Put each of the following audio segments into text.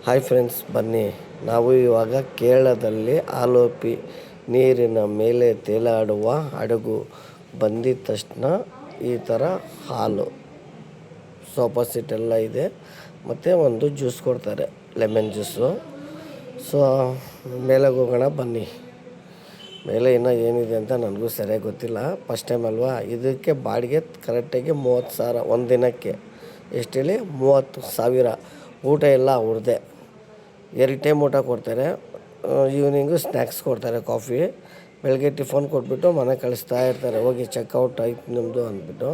Hi friends, ಬನ್ನಿ ನಾವು ಇವಾಗ ಕೇರಳದಲ್ಲಿ ಆಲೋಪಿ ನೀರಿನ ಮೇಲೆ ತೇಲಾಡುವ ಹಡಗು ಬಂದಿದ ತಕ್ಷಣ ಈ ಥರ ಹಾಲು ಸೋಫಾ ಸೀಟ್ ಎಲ್ಲ ಇದೆ ಮತ್ತು ಒಂದು ಜ್ಯೂಸ್ ಕೊಡ್ತಾರೆ, ಲೆಮನ್ ಜ್ಯೂಸು. ಸೊ ಮೇಲೆ ಹೋಗೋಣ ಬನ್ನಿ. ಮೇಲೆ ಇನ್ನೂ ಏನಿದೆ ಅಂತ ನನಗೂ ಸರಿಯಾಗಿ ಗೊತ್ತಿಲ್ಲ, ಫಸ್ಟ್ ಟೈಮ್ ಅಲ್ವಾ. ಇದಕ್ಕೆ ಬಾಡಿಗೆ ಕರೆಕ್ಟಾಗಿ 30,000 ಒಂದು ದಿನಕ್ಕೆ. ಎಷ್ಟು ಹೇಳಿ? 30,000. ಊಟ ಎಲ್ಲ ಅವ್ರದ್ದೇ. 2 ಟೈಮ್ ಊಟ ಕೊಡ್ತಾರೆ. ಈವ್ನಿಂಗು ಸ್ನ್ಯಾಕ್ಸ್ ಕೊಡ್ತಾರೆ, ಕಾಫಿ. ಬೆಳಗ್ಗೆ ಟಿಫನ್ ಕೊಟ್ಬಿಟ್ಟು ಮನೆಗೆ ಕಳಿಸ್ತಾ ಇರ್ತಾರೆ, ಹೋಗಿ ಚೆಕ್ಔಟ್ ಆಯ್ತು ನಿಮ್ಮದು ಅಂದ್ಬಿಟ್ಟು.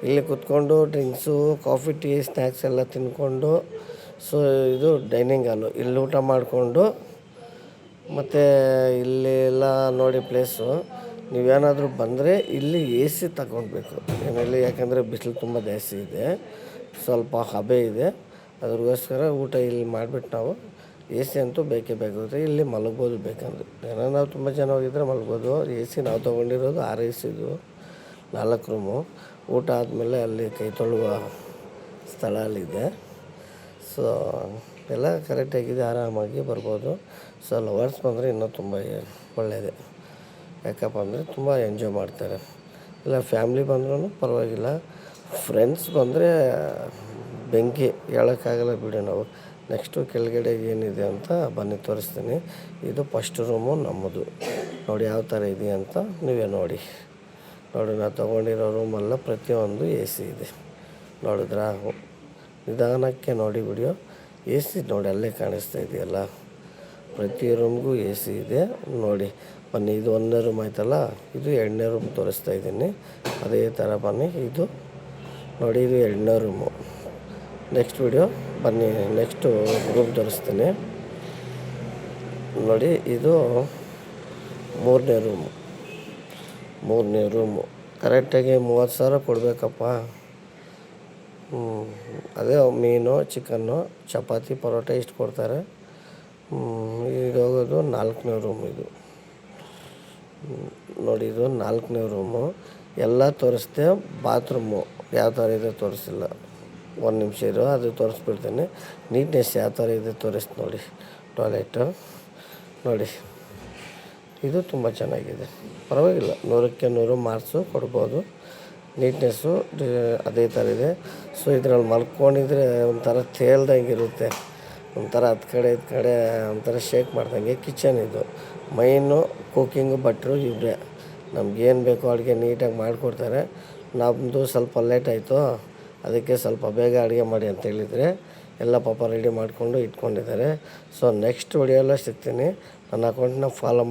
ಇಲ್ಲಿ ಕೂತ್ಕೊಂಡು ಡ್ರಿಂಕ್ಸು, ಕಾಫಿ, ಟೀ, ಸ್ನ್ಯಾಕ್ಸ್ ಎಲ್ಲ ತಿಂದ್ಕೊಂಡು, ಸೊ ಇದು ಡೈನಿಂಗ್ ಹಾಲು. ಇಲ್ಲಿ ಊಟ ಮಾಡಿಕೊಂಡು ಮತ್ತು ಇಲ್ಲಿ ಎಲ್ಲ ನೋಡಿ ಪ್ಲೇಸು. ನೀವೇನಾದರೂ ಬಂದರೆ ಇಲ್ಲಿ ಎ ಸಿ ತಗೊಳ್ಬೇಕು ಏನಲ್ಲಿ, ಯಾಕಂದರೆ ಬಿಸಿಲು ತುಂಬ ಜಾಸ್ತಿ ಇದೆ, ಸ್ವಲ್ಪ ಹಬೆ ಇದೆ. ಅದ್ರಗೋಸ್ಕರ ಊಟ ಇಲ್ಲಿ ಮಾಡಿಬಿಟ್ಟು ನಾವು ಎ ಸಿ ಅಂತೂ ಬೇಕೇ ಬೇಕಾಗುತ್ತೆ. ಇಲ್ಲಿ ಮಲಗ್ಬೋದು ಬೇಕಂದ್ರೆ. ಏನೋ ನಾವು ತುಂಬ ಜನ ಹೋಗಿದ್ರೆ ಮಲಗ್ಬೋದು. ಎ ಸಿ ನಾವು ತೊಗೊಂಡಿರೋದು 6 ಎ ಸಿ ಇದು, 4 ರೂಮು. ಊಟ ಆದಮೇಲೆ ಅಲ್ಲಿ ಕೈ ತೊಳುವ ಸ್ಥಳ ಅಲ್ಲಿದೆ. ಸೊ ಎಲ್ಲ ಕರೆಕ್ಟಾಗಿದೆ, ಆರಾಮಾಗಿ ಬರ್ಬೋದು. ಸೊ ಲವರ್ಸ್ ಬಂದರೆ ಇನ್ನೂ ತುಂಬ ಒಳ್ಳೆಯದೇ. ಯಾಕಪ್ಪ ಅಂದರೆ ತುಂಬ ಎಂಜಾಯ್ ಮಾಡ್ತಾರೆ. ಇಲ್ಲ ಫ್ಯಾಮ್ಲಿ ಬಂದ್ರೂ ಪರವಾಗಿಲ್ಲ. ಫ್ರೆಂಡ್ಸ್ ಬಂದರೆ ಬೆಂಕಿ, ಹೇಳೋಕ್ಕಾಗಲ್ಲ ಬಿಡಿ. ನಾವು ನೆಕ್ಸ್ಟು ಕೆಳಗಡೆ ಏನಿದೆ ಅಂತ ಬನ್ನಿ ತೋರಿಸ್ತೀನಿ. ಇದು ಫಸ್ಟ್ ರೂಮು ನಮ್ಮದು. ನೋಡಿ ಯಾವ ಥರ ಇದೆ ಅಂತ ನೀವೇ ನೋಡಿ. ನಾವು ತೊಗೊಂಡಿರೋ ರೂಮೆಲ್ಲ ಪ್ರತಿಯೊಂದು ಎ ಸಿ ಇದೆ. ನೋಡಿದ್ರಾ? ನಿಧಾನಕ್ಕೆ ನೋಡಿ ವಿಡಿಯೋ. ಎ ಸಿ ನೋಡಿ, ಅಲ್ಲೇ ಕಾಣಿಸ್ತಾ ಇದೆಯಲ್ಲ, ಪ್ರತಿ ರೂಮ್ಗೂ ಎ ಸಿ ಇದೆ ನೋಡಿ. ಬನ್ನಿ, ಇದು 1ನೇ ರೂಮ್ ಆಯ್ತಲ್ಲ, ಇದು 2ನೇ ರೂಮ್ ತೋರಿಸ್ತಾ ಇದ್ದೀನಿ. ಅದೇ ಥರ ಬನ್ನಿ. ಇದು ನೋಡಿ, ಇದು 2ನೇ ರೂಮು. ನೆಕ್ಸ್ಟ್ ವಿಡಿಯೋ ಬನ್ನಿ, ನೆಕ್ಸ್ಟು ರೂಮ್ ತೋರಿಸ್ತೀನಿ ನೋಡಿ. ಇದು 3ನೇ ರೂಮು. ಕರೆಕ್ಟಾಗಿ 30,000 ಕೊಡಬೇಕಪ್ಪ. ಅದೇ ಮೀನು, ಚಿಕನ್ನು, ಚಪಾತಿ, ಪರೋಟ ಇಷ್ಟು ಕೊಡ್ತಾರೆ. ಇದು ಹೋಗೋದು 4ನೇ ರೂಮ್. ಇದು ನೋಡಿ, ಇದು 4ನೇ ರೂಮು. ಎಲ್ಲ ತೋರಿಸ್ದೆ. ಬಾತ್ರೂಮು ಯಾವ ಥರ ಇದೆ ತೋರಿಸಿಲ್ಲ. 1 ನಿಮಿಷ ಇರೋ, ಅದು ತೋರಿಸ್ಬಿಡ್ತೀನಿ. ನೀಟ್ನೆಸ್ ಯಾವ ಥರ ಇದೆ ತೋರಿಸ್ ನೋಡಿ. ಟಾಯ್ಲೆಟು ನೋಡಿ, ಇದು ತುಂಬ ಚೆನ್ನಾಗಿದೆ, ಪರವಾಗಿಲ್ಲ. 100ಕ್ಕೆ 100 ಮಾರ್ಕ್ಸು ಕೊಡ್ಬೋದು. ನೀಟ್ನೆಸ್ಸು ಅದೇ ಥರ ಇದೆ. ಸೊ ಇದ್ರಲ್ಲಿ ಮಲ್ಕೊಂಡಿದ್ರೆ ಒಂಥರ ತೇಲ್ದಂಗಿರುತ್ತೆ, ಒಂಥರ ಹತ್ತು ಕಡೆ ಒಂಥರ ಶೇಕ್ ಮಾಡ್ದಂಗೆ. ಕಿಚನ್ ಇದು ಮೈನು, ಕುಕ್ಕಿಂಗು ಭಟ್ರು ಇವರೇ. ನಮಗೇನು ಬೇಕೋ ಅಡುಗೆ ನೀಟಾಗಿ ಮಾಡಿಕೊಡ್ತಾರೆ. ನಮ್ಮದು ಸ್ವಲ್ಪ ಲೇಟ್ ಆಯಿತು, ಅದಕ್ಕೆ ಸ್ವಲ್ಪ ಬೇಗ ಅಡುಗೆ ಮಾಡಿ ಅಂತ ಹೇಳಿದರೆ ಎಲ್ಲ ಪಾಪ ರೆಡಿ ಮಾಡಿಕೊಂಡು ಇಟ್ಕೊಂಡಿದ್ದಾರೆ. ಸೊ ನೆಕ್ಸ್ಟ್ ವಿಡಿಯೋ ಎಲ್ಲ ಸಿಗ್ತೀನಿ. ನನ್ನ ಅಕೌಂಟ್ನ ಫಾಲೋ